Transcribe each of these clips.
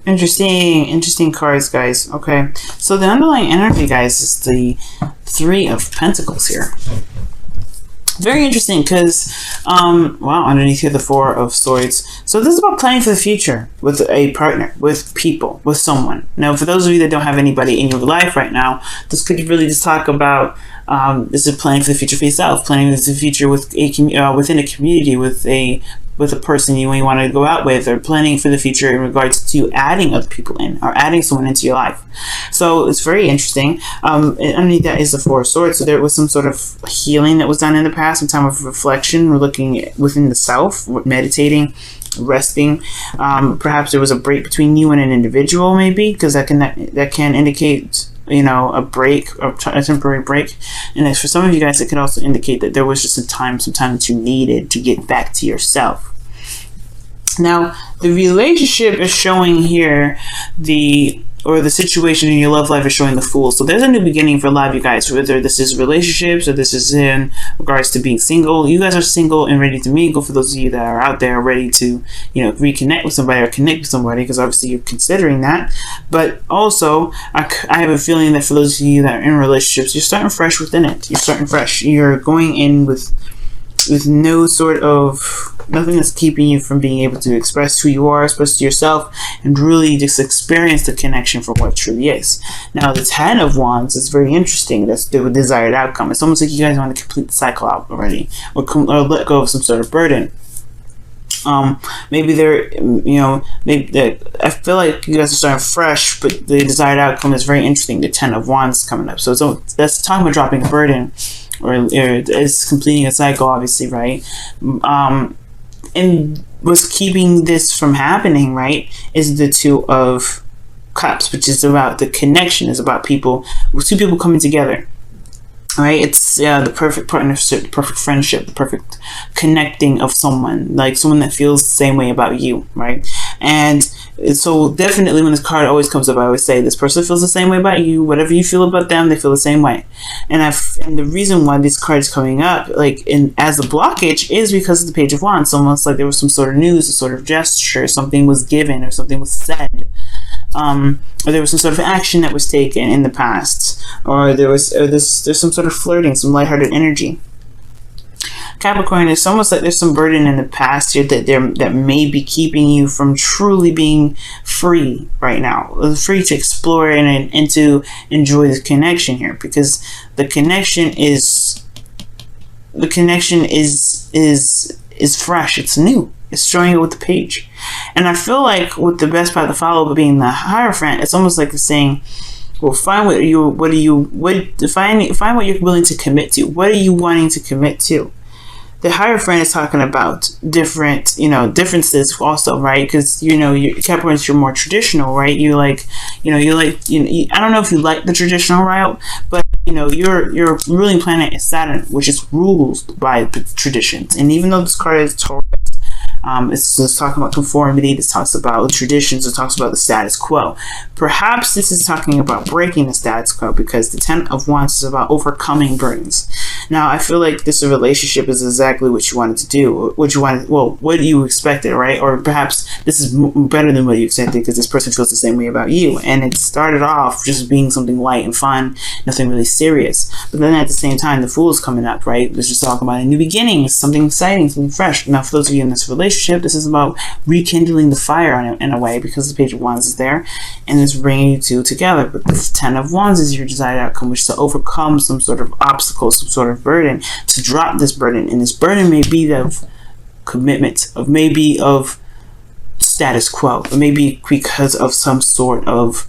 Interesting cards, guys. Okay, so the underlying energy, guys, is the Three of Pentacles here. Very interesting because, wow, underneath here, the Four of Swords. So this is about planning for the future with a partner, with people, with someone. Now, for those of you that don't have anybody in your life right now, this could really just talk about, this is planning for the future for yourself, planning for the future with within a community, with a person you want to go out with, or planning for the future in regards to adding other people in, or adding someone into your life. So it's very interesting. Underneath that is the Four of Swords. So there was some sort of healing that was done in the past, some time of reflection. We're looking within the self, meditating, resting. Perhaps there was a break between you and an individual, maybe, because that can indicate, you know, a break, or a temporary break. And for some of you guys, it could also indicate that there was just some time that you needed to get back to yourself. Now, the relationship is showing here the situation in your love life is showing the Fool. So there's a new beginning for a lot of you guys, whether this is relationships or this is in regards to being single. You guys are single and ready to mingle. For those of you that are out there ready to, you know, reconnect with somebody or connect with somebody, because obviously you're considering that. But also, I have a feeling that for those of you that are in relationships, you're starting fresh within it. You're starting fresh. You're going in with no sort of, nothing that's keeping you from being able to express who you are, express to yourself, and really just experience the connection for what it truly is. Now, the Ten of Wands is very interesting. That's the desired outcome. It's almost like you guys want to complete the cycle out already, or let go of some sort of burden. Maybe they're, you know, I feel like you guys are starting fresh, but the desired outcome is very interesting. The Ten of Wands coming up. So that's talking about dropping a burden, or it's completing a cycle, obviously, right? And what's keeping this from happening, right, is the Two of Cups, which is about the connection, is about two people coming together. Right, it's the perfect partnership, the perfect friendship, the perfect connecting of someone, like someone that feels the same way about you, right? And so definitely when this card always comes up, I always say this person feels the same way about you. Whatever you feel about them, they feel the same way. And the reason why this card is coming up, like as a blockage, is because of the Page of Wands. It's almost like there was some sort of news, a sort of gesture, something was given or something was said. Or there was some sort of action that was taken in the past, or there's some sort of flirting, some lighthearted energy. Capricorn, it's almost like there's some burden in the past here that may be keeping you from truly being free right now, free to explore and to enjoy the connection here, because the connection is fresh, it's new. It's showing it with the Page. And I feel like with the best path to follow being the Hierophant, it's almost like it's saying, well, find what you're willing to commit to. What are you wanting to commit to? The Hierophant is talking about different, differences also, right? Because, Capricorns, you're more traditional, right? I don't know if you like the traditional route, but your ruling planet is Saturn, which is ruled by traditions. And even though this card is Taurus, it's talking about conformity, this talks about traditions, it talks about the status quo. Perhaps this is talking about breaking the status quo, because the Ten of Wands is about overcoming burdens. Now, I feel like this relationship is exactly what you wanted to do, what you expected, right? Or perhaps this is better than what you expected, because this person feels the same way about you, and it started off just being something light and fun, nothing really serious. But then at the same time, the Fool is coming up, right? Let's just talk about a new beginning, something exciting, something fresh. Now, for those of you in this relationship, this is about rekindling the fire in a way, because the Page of Wands is there, and it's bringing you two together. But the Ten of Wands is your desired outcome, which is to overcome some sort of obstacle, some sort of burden, to drop this burden. And this burden may be of commitment, of status quo, or maybe because of some sort of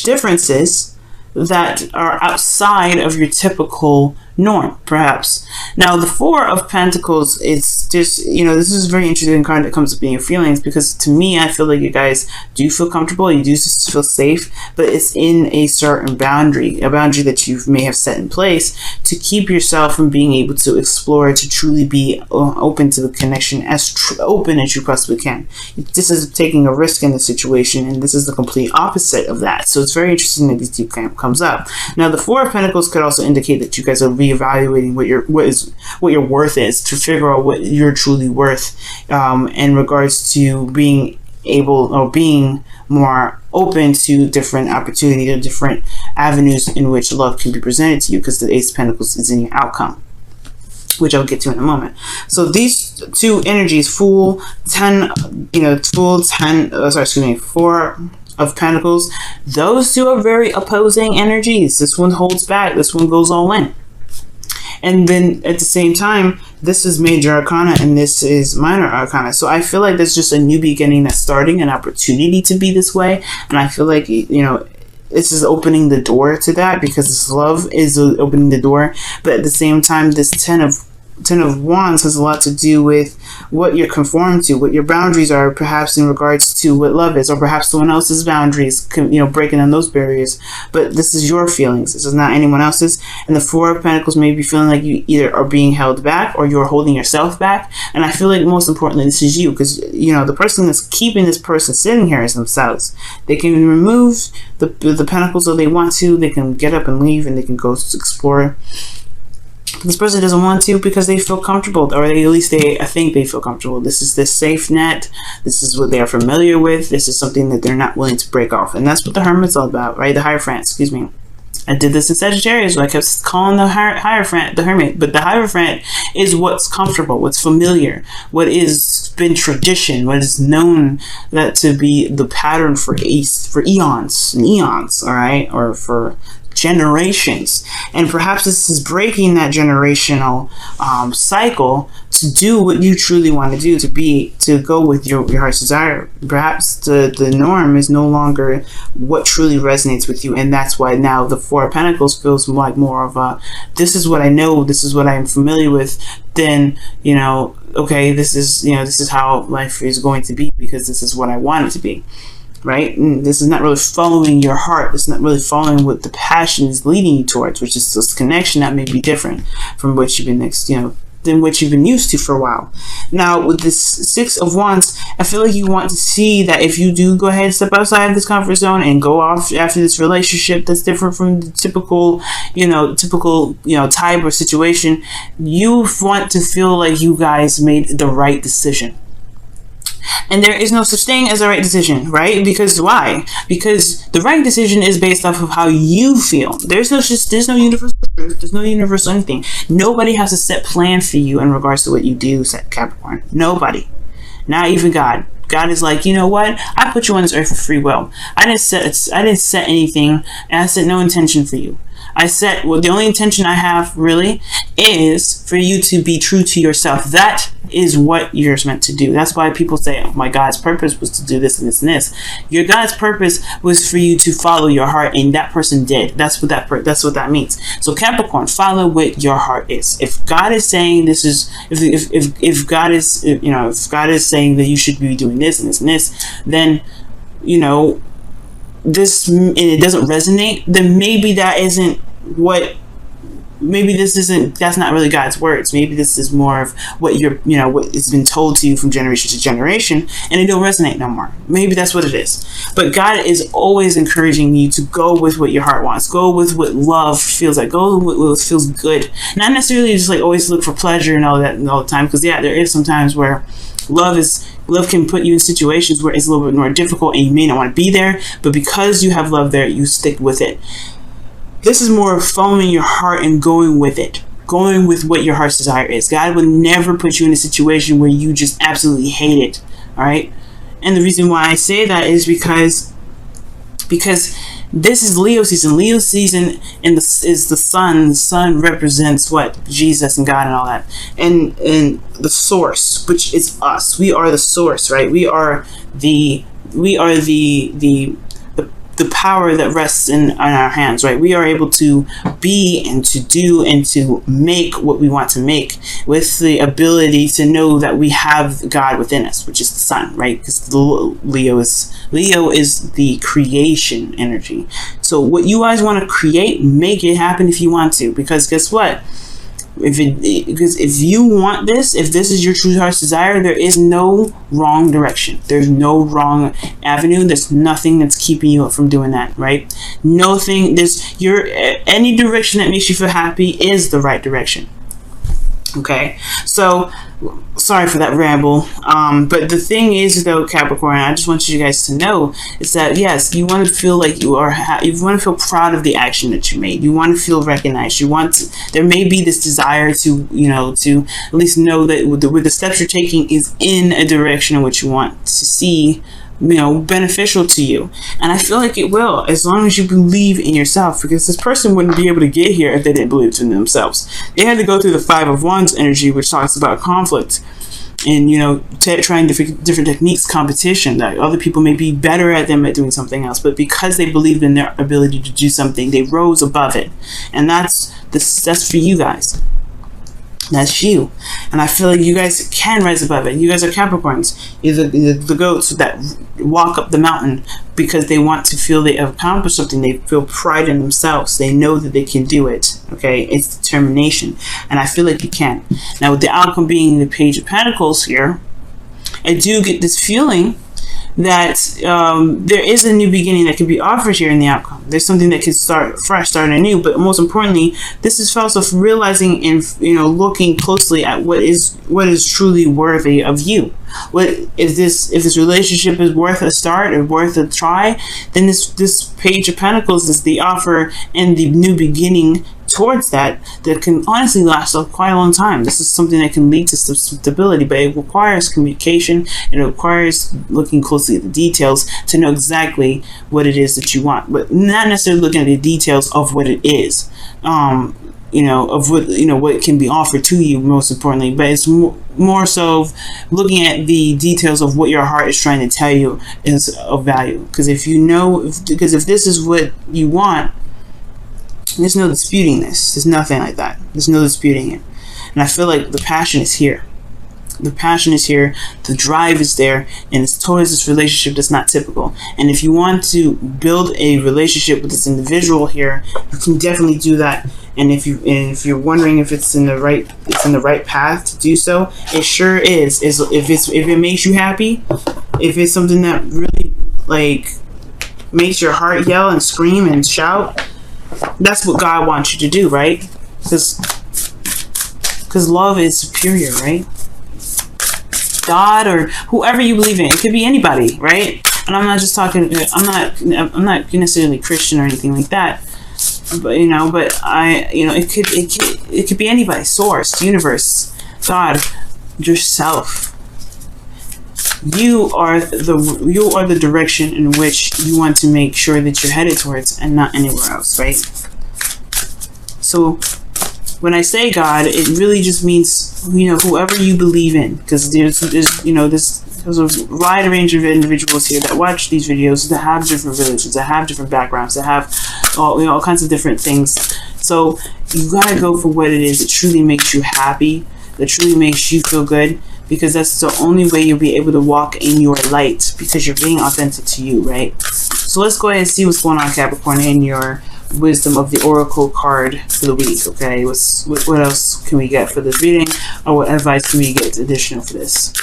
differences that are outside of your typical norm, perhaps. Now, the Four of Pentacles is just, this is a very interesting card that comes up in your feelings, because to me, I feel like you guys do feel comfortable, you do feel safe, but it's in a certain boundary, a boundary that you may have set in place to keep yourself from being able to explore, to truly be open to the connection, as open as you possibly can. This is taking a risk in the situation, and this is the complete opposite of that. So it's very interesting that these two comes up. Now, the Four of Pentacles could also indicate that you guys are reevaluating what your worth is, to figure out what you're truly worth, in regards to being able, or being more open to different opportunities or different avenues in which love can be presented to you, because the Ace of Pentacles is in your outcome, which I'll get to in a moment. So these two energies, Fool, 10, Fool, 10, excuse me, 4 of Pentacles, those two are very opposing energies. This one holds back, this one goes all in. And then at the same time, this is Major Arcana and this is Minor Arcana. So I feel like there's just a new beginning that's starting, an opportunity to be this way. And I feel like, this is opening the door to that, because this love is opening the door. But at the same time, this Ten of Wands has a lot to do with what you're conformed to, what your boundaries are, perhaps in regards to what love is, or perhaps someone else's boundaries, breaking down those barriers. But this is your feelings. This is not anyone else's. And the 4 of Pentacles may be feeling like you either are being held back or you're holding yourself back. And I feel like most importantly, this is you, because, the person that's keeping this person sitting here is themselves. They can remove the Pentacles if they want to. They can get up and leave, and they can go explore. This person doesn't want to because they feel comfortable, or at least I think they feel comfortable. This is this safe net. This is what they are familiar with. This is something that they're not willing to break off. And that's what the Hermit's all about, right? The Hierophant, excuse me. I did this in Sagittarius, where I kept calling the Hierophant the Hermit. But the Hierophant is what's comfortable, what's familiar, what is been tradition, what is known that to be the pattern for eons and eons, all right? Or for generations. And perhaps this is breaking that generational cycle to do what you truly want to do, to go with your heart's desire. Perhaps the norm is no longer what truly resonates with you, and that's why now the 4 of Pentacles feels like more of a, this is what I know, this is what I'm familiar with, then okay, this is how life is going to be, because this is what I want it to be. Right? And this is not really following your heart. It's not really following what the passion is leading you towards, which is this connection that may be different from what you've been than what you've been used to for a while. Now, with this 6 of Wands, I feel like you want to see that if you do go ahead and step outside of this comfort zone and go off after this relationship that's different from the typical type or situation, you want to feel like you guys made the right decision. And there is no such thing as a right decision, right? Because why? Because the right decision is based off of how you feel. There's no universal truth. There's no universal anything. Nobody has a set plan for you in regards to what you do, Capricorn. Nobody. Not even God. God is like, you know what? I put you on this earth for free will. I didn't set anything, and I set no intention for you. The only intention I have really is for you to be true to yourself. That is what you're meant to do. That's why people say, oh, my God's purpose was to do this and this and this. Your God's purpose was for you to follow your heart, and that person did. That's what that means. So Capricorn, follow what your heart is. If God is saying this is, if God is, if God is saying that you should be doing this and this and this, then, this, and it doesn't resonate, then maybe that's not really God's words. Maybe this is more of what what has been told to you from generation to generation, and it don't resonate no more. Maybe that's what it is. But God is always encouraging you to go with what your heart wants. Go with what love feels like. Go with what feels good. Not necessarily just like always look for pleasure and all that all the time, because there is some times where love can put you in situations where it's a little bit more difficult and you may not want to be there, but because you have love there, you stick with it. This is more of following your heart and going with it. Going with what your heart's desire is. God would never put you in a situation where you just absolutely hate it. Alright? And the reason why I say that is because this is Leo season. Leo season is the sun. The sun represents what? Jesus and God and all that. And the source, which is us. We are the source, right? We are the power that rests in our hands, right? We are able to be and to do and to make what we want to make, with the ability to know that we have God within us, which is the sun, right? Because Leo is the creation energy. So what you guys want to create, make it happen if you want to, because guess what? Because if you want this, if this is your true heart's desire, there is no wrong direction. There's no wrong avenue. There's nothing that's keeping you from doing that, right? Nothing. Any direction that makes you feel happy is the right direction. Okay, so sorry for that ramble, but the thing is, though, Capricorn, I just want you guys to know is that yes, you want to feel like you want to feel proud of the action that you made. You want to feel recognized. There may be this desire to, to at least know that with the steps you're taking is in a direction in which you want to see, beneficial to you. And I feel like it will, as long as you believe in yourself, because this person wouldn't be able to get here if they didn't believe in themselves. They had to go through the Five of Wands energy, which talks about conflict and, trying different techniques, competition, that other people may be better at them at doing something else, but because they believed in their ability to do something, they rose above it. And that's for you guys. That's you. And I feel like you guys can rise above it. You guys are Capricorns. You're the goats that walk up the mountain because they want to feel they have accomplished something. They feel pride in themselves. They know that they can do it. Okay? It's determination. And I feel like you can. Now, with the outcome being the Page of Pentacles here, I do get this feeling that there is a new beginning that can be offered here in the outcome. There's something that can start fresh, start anew. But most importantly, this is also realizing and looking closely at what is truly worthy of you. If this relationship is worth a start or worth a try, then this Page of Pentacles is the offer and the new beginning towards that can honestly last quite a long time. This is something that can lead to some stability, but it requires communication. It requires looking closely at the details to know exactly what it is that you want, but not necessarily looking at the details of what it is, of what can be offered to you, most importantly. But it's more so looking at the details of what your heart is trying to tell you is of value. Because if this is what you want, there's no disputing this. There's nothing like that. There's no disputing it. And I feel like the passion is here. The passion is here. The drive is there. And it's towards this relationship that's not typical. And if you want to build a relationship with this individual here, you can definitely do that. And if you're wondering if it's in the right path to do so, it sure is. If it makes you happy, if it's something that really makes your heart yell and scream and shout, that's what God wants you to do, right? Because love is superior, right? God or whoever you believe in, it could be anybody, right? And I'm not just talking. I'm not necessarily Christian or anything like that, but it could be anybody. Source, universe, God, yourself. You are the direction in which you want to make sure that you're headed towards, and not anywhere else, right? So when I say God, it really just means whoever you believe in, because there's a wide range of individuals here that watch these videos that have different religions, that have different backgrounds, that have all kinds of different things. So you gotta go for what it is that truly makes you happy, that truly makes you feel good. Because that's the only way you'll be able to walk in your light, because you're being authentic to you, right? So let's go ahead and see what's going on, Capricorn, in your wisdom of the Oracle card for the week, okay? What else can we get for this reading? Or what advice can we get additional for this?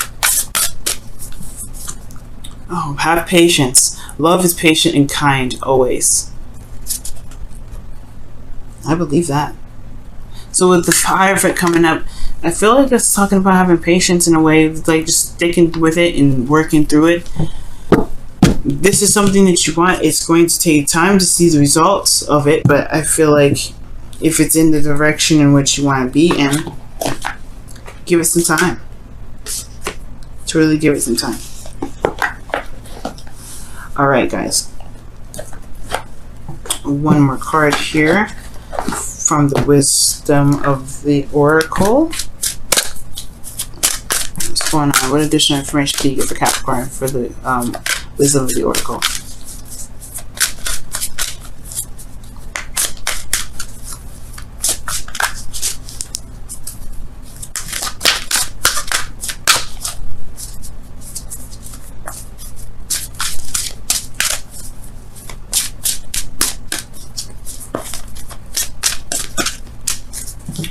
Oh, have patience. Love is patient and kind, always. I believe that. So with the Hierophant coming up, I feel like it's talking about having patience in a way, like just sticking with it and working through it. This is something that you want. It's going to take time to see the results of it, but I feel like if it's in the direction in which you want to be in, give it some time. To really give it some time. Alright, guys. One more card here from the wisdom of the Oracle. What's going on? What additional information can you get for Capricorn for the wisdom of the Oracle?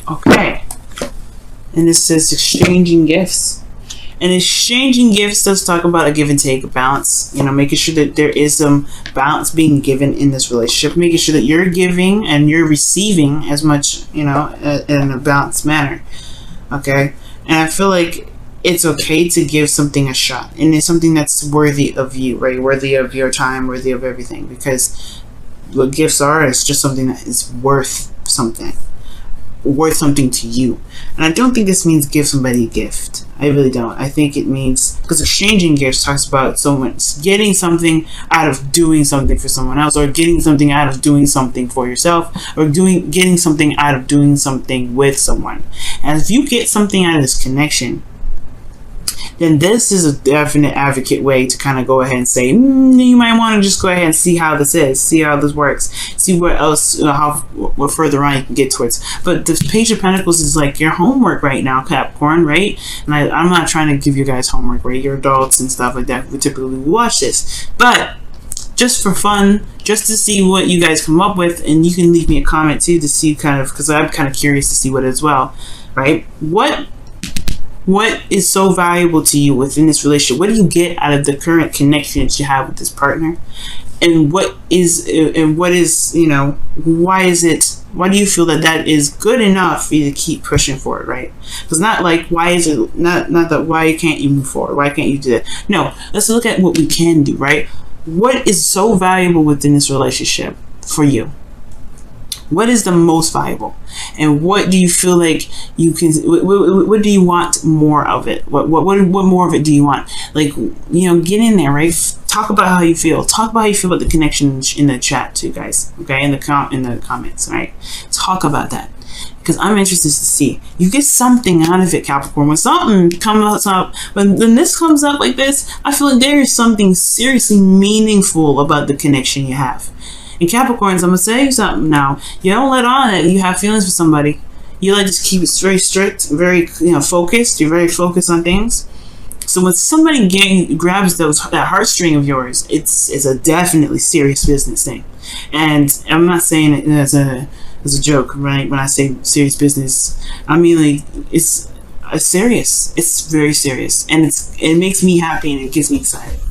Okay. And this says exchanging gifts. And exchanging gifts does talk about a give and take, a balance. You know, making sure that there is some balance being given in this relationship. Making sure that you're giving and you're receiving as much, you know, in a balanced manner. Okay? And I feel like it's okay to give something a shot. And it's something that's worthy of you, right? Worthy of your time, worthy of everything. Because what gifts are is just something that is worth something. Worth something to you. And I don't think this means give somebody a gift. I really don't. I think it means, because exchanging gifts talks about someone getting something out of doing something for someone else, or getting something out of doing something for yourself, or getting something out of doing something with someone. And if you get something out of this connection, then this is a definite advocate way to kind of go ahead and say, you might want to just go ahead and see how this is, see how this works, see what else, what further on you can get towards. But the Page of Pentacles is like your homework right now, Capricorn, right? And I'm not trying to give you guys homework, right? You're adults and stuff like that. We typically watch this, but just for fun, just to see what you guys come up with, and you can leave me a comment too to see kind of, because I'm kind of curious to see what as well, right? What is so valuable to you within this relationship? What do you get out of the current connection that you have with this partner? And what is, you know, why do you feel that that is good enough for you to keep pushing forward, right? Because not like, why is it, not that why can't you move forward? Why can't you do that? No, let's look at what we can do, right? What is so valuable within this relationship for you? What is the most valuable, and what do you feel like you can? What do you want more of it? What more of it do you want? Like, you know, get in there, right? Talk about how you feel. Talk about how you feel about the connection in the chat too, guys. Okay, in the comments, right? Talk about that, because I'm interested to see you get something out of it, Capricorn. When something comes up, when this comes up like this, I feel like there is something seriously meaningful about the connection you have. And Capricorns, I'm gonna say something now. You don't let on that you have feelings for somebody. You like just keep it very strict, very, you know, focused. You're very focused on things. So when somebody grabs that heartstring of yours, it's a definitely serious business thing. And I'm not saying it as a joke, right? When I say serious business, I mean, like, it's serious. It's very serious, and it makes me happy and it gets me excited.